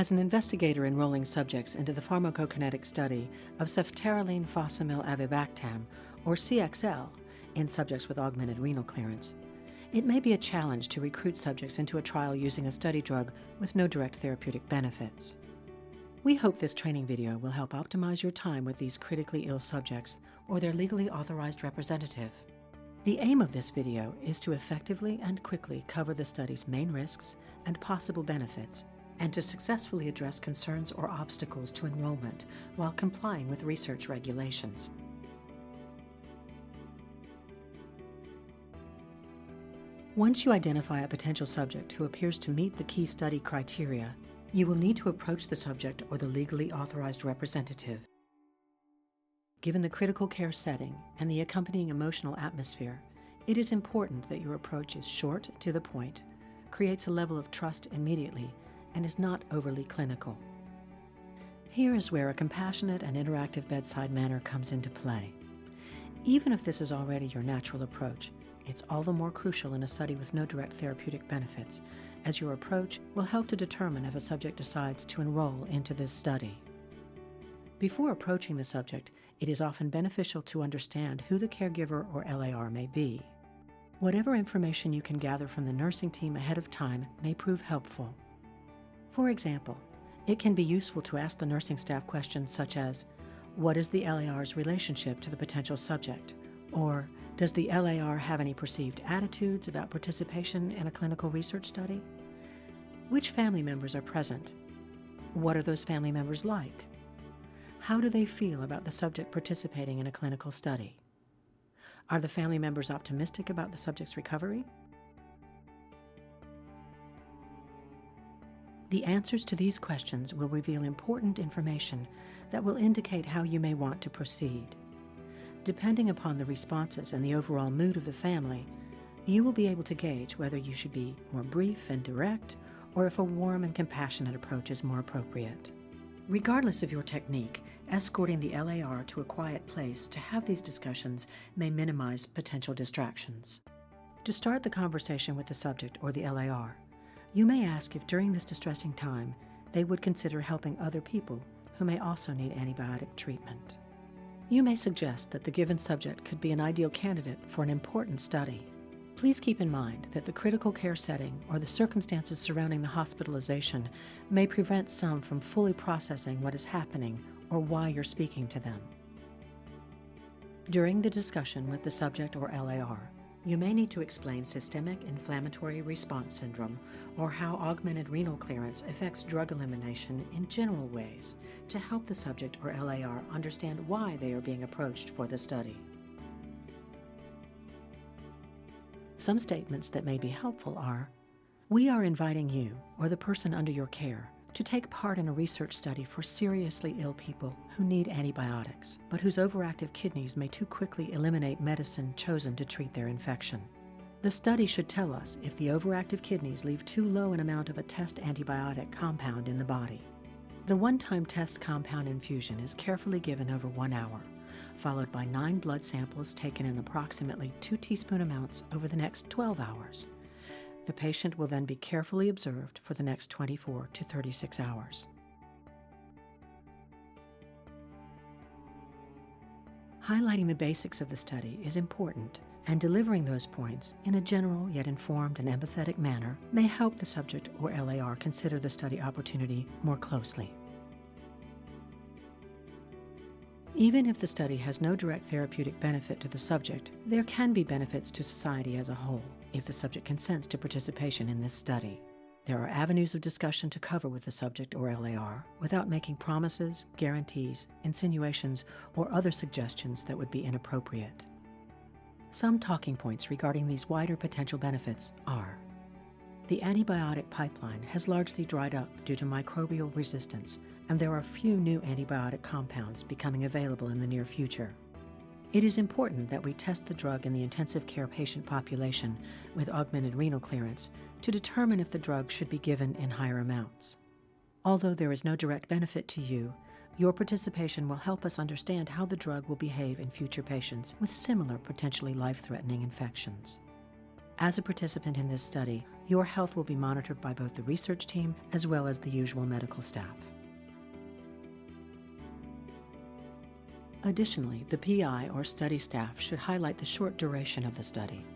As an investigator enrolling subjects into the pharmacokinetic study of ceftaroline fosamil avibactam, or CXL, in subjects with augmented renal clearance, it may be a challenge to recruit subjects into a trial using a study drug with no direct therapeutic benefits. We hope this training video will help optimize your time with these critically ill subjects or their legally authorized representative. The aim of this video is to effectively and quickly cover the study's main risks and possible benefits, and to successfully address concerns or obstacles to enrollment while complying with research regulations. Once you identify a potential subject who appears to meet the key study criteria, you will need to approach the subject or the legally authorized representative. Given the critical care setting and the accompanying emotional atmosphere, it is important that your approach is short and to the point, creates a level of trust immediately, and is not overly clinical. Here is where a compassionate and interactive bedside manner comes into play. Even if this is already your natural approach, it's all the more crucial in a study with no direct therapeutic benefits, as your approach will help to determine if a subject decides to enroll into this study. Before approaching the subject, it is often beneficial to understand who the caregiver or LAR may be. Whatever information you can gather from the nursing team ahead of time may prove helpful. For example, it can be useful to ask the nursing staff questions such as, what is the LAR's relationship to the potential subject? Or, does the LAR have any perceived attitudes about participation in a clinical research study? Which family members are present? What are those family members like? How do they feel about the subject participating in a clinical study? Are the family members optimistic about the subject's recovery? The answers to these questions will reveal important information that will indicate how you may want to proceed. Depending upon the responses and the overall mood of the family, you will be able to gauge whether you should be more brief and direct, or if a warm and compassionate approach is more appropriate. Regardless of your technique, escorting the LAR to a quiet place to have these discussions may minimize potential distractions. To start the conversation with the subject or the LAR, you may ask if during this distressing time they would consider helping other people who may also need antibiotic treatment. You may suggest that the given subject could be an ideal candidate for an important study. Please keep in mind that the critical care setting or the circumstances surrounding the hospitalization may prevent some from fully processing what is happening or why you're speaking to them. During the discussion with the subject or LAR, you may need to explain systemic inflammatory response syndrome or how augmented renal clearance affects drug elimination in general ways to help the subject or LAR understand why they are being approached for the study. Some statements that may be helpful are, we are inviting you or the person under your care to take part in a research study for seriously ill people who need antibiotics, but whose overactive kidneys may too quickly eliminate medicine chosen to treat their infection. The study should tell us if the overactive kidneys leave too low an amount of a test antibiotic compound in the body. The one-time test compound infusion is carefully given over 1 hour, followed by 9 blood samples taken in approximately 2 teaspoon amounts over the next 12 hours. The patient will then be carefully observed for the next 24 to 36 hours. Highlighting the basics of the study is important, and delivering those points in a general yet informed and empathetic manner may help the subject or LAR consider the study opportunity more closely. Even if the study has no direct therapeutic benefit to the subject, there can be benefits to society as a whole if the subject consents to participation in this study. There are avenues of discussion to cover with the subject or LAR without making promises, guarantees, insinuations, or other suggestions that would be inappropriate. Some talking points regarding these wider potential benefits are: the antibiotic pipeline has largely dried up due to microbial resistance, and there are few new antibiotic compounds becoming available in the near future. It is important that we test the drug in the intensive care patient population with augmented renal clearance to determine if the drug should be given in higher amounts. Although there is no direct benefit to you, your participation will help us understand how the drug will behave in future patients with similar potentially life-threatening infections. As a participant in this study, Your health will be monitored by both the research team as well as the usual medical staff. Additionally, the PI or study staff should highlight the short duration of the study.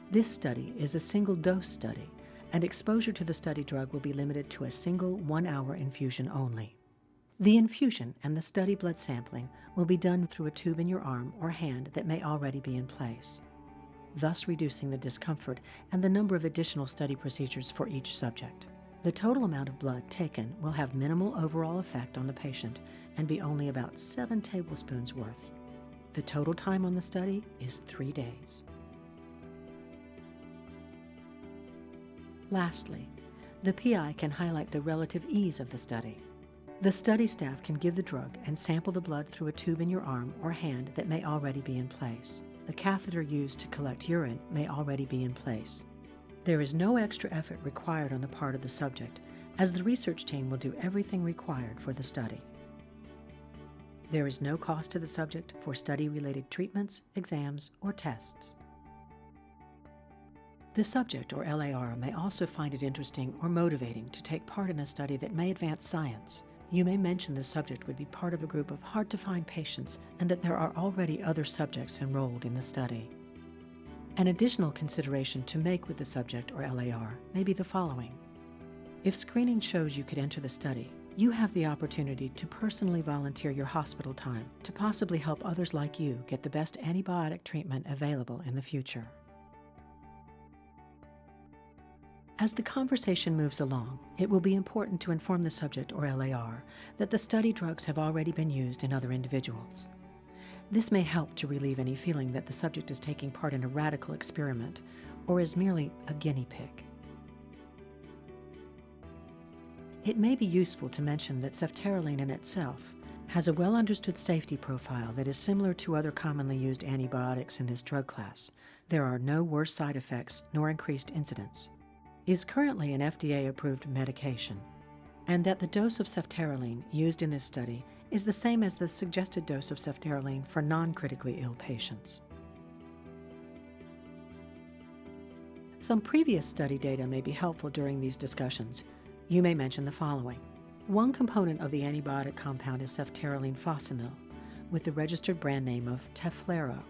This study is a single-dose study, and exposure to the study drug will be limited to a single 1-hour infusion only. The infusion and the study blood sampling will be done through a tube in your arm or hand that may already be in place, thus reducing the discomfort and the number of additional study procedures for each subject. The total amount of blood taken will have minimal overall effect on the patient and be only about 7 tablespoons worth. The total time on the study is 3 days. Lastly, the PI can highlight the relative ease of the study. The study staff can give the drug and sample the blood through a tube in your arm or hand that may already be in place. The catheter used to collect urine may already be in place. There is no extra effort required on the part of the subject, as the research team will do everything required for the study. There is no cost to the subject for study-related treatments, exams, or tests. The subject or LAR may also find it interesting or motivating to take part in a study that may advance science. You may mention the subject would be part of a group of hard-to-find patients and that there are already other subjects enrolled in the study. An additional consideration to make with the subject or LAR may be the following. If screening shows you could enter the study, you have the opportunity to personally volunteer your hospital time to possibly help others like you get the best antibiotic treatment available in the future. As the conversation moves along, it will be important to inform the subject or LAR that the study drugs have already been used in other individuals. This may help to relieve any feeling that the subject is taking part in a radical experiment or is merely a guinea pig. It may be useful to mention that ceftaroline in itself has a well-understood safety profile that is similar to other commonly used antibiotics in this drug class. There are no worse side effects nor increased incidence. It is currently an FDA-approved medication, and that the dose of ceftaroline used in this study is the same as the suggested dose of ceftaroline for non-critically ill patients. Some previous study data may be helpful during these discussions. You may mention the following. One component of the antibiotic compound is ceftaroline fosamil, with the registered brand name of Teflaro.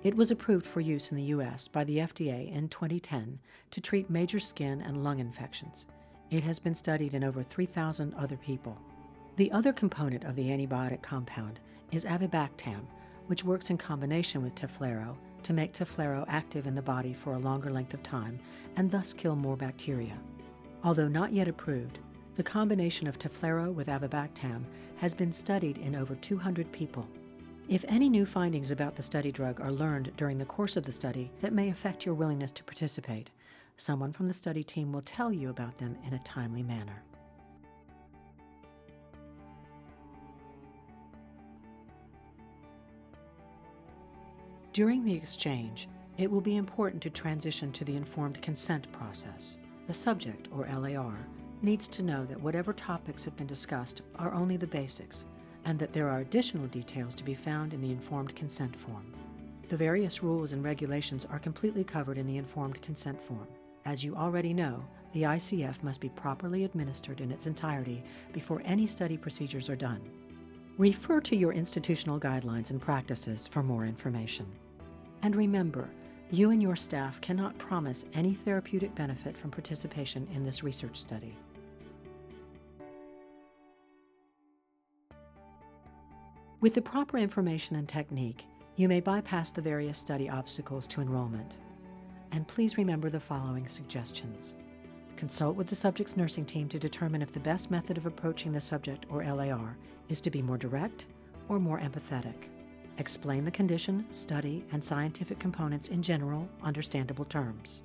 It was approved for use in the U.S. by the FDA in 2010 to treat major skin and lung infections. It has been studied in over 3,000 other people. The other component of the antibiotic compound is avibactam, which works in combination with Teflaro to make Teflaro active in the body for a longer length of time and thus kill more bacteria. Although not yet approved, the combination of Teflaro with avibactam has been studied in over 200 people. If any new findings about the study drug are learned during the course of the study that may affect your willingness to participate, someone from the study team will tell you about them in a timely manner. During the exchange, it will be important to transition to the informed consent process. The subject, or LAR, needs to know that whatever topics have been discussed are only the basics, and that there are additional details to be found in the informed consent form. The various rules and regulations are completely covered in the informed consent form. As you already know, the ICF must be properly administered in its entirety before any study procedures are done. Refer to your institutional guidelines and practices for more information. And remember, you and your staff cannot promise any therapeutic benefit from participation in this research study. With the proper information and technique, you may bypass the various study obstacles to enrollment. And please remember the following suggestions. Consult with the subject's nursing team to determine if the best method of approaching the subject or LAR is to be more direct or more empathetic. Explain the condition, study, and scientific components in general, understandable terms.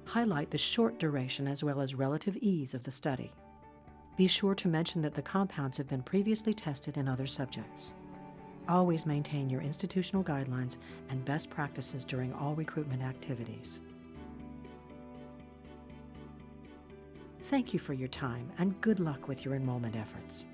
Highlight the short duration as well as relative ease of the study. Be sure to mention that the compounds have been previously tested in other subjects. Always maintain your institutional guidelines and best practices during all recruitment activities. Thank you for your time and good luck with your enrollment efforts.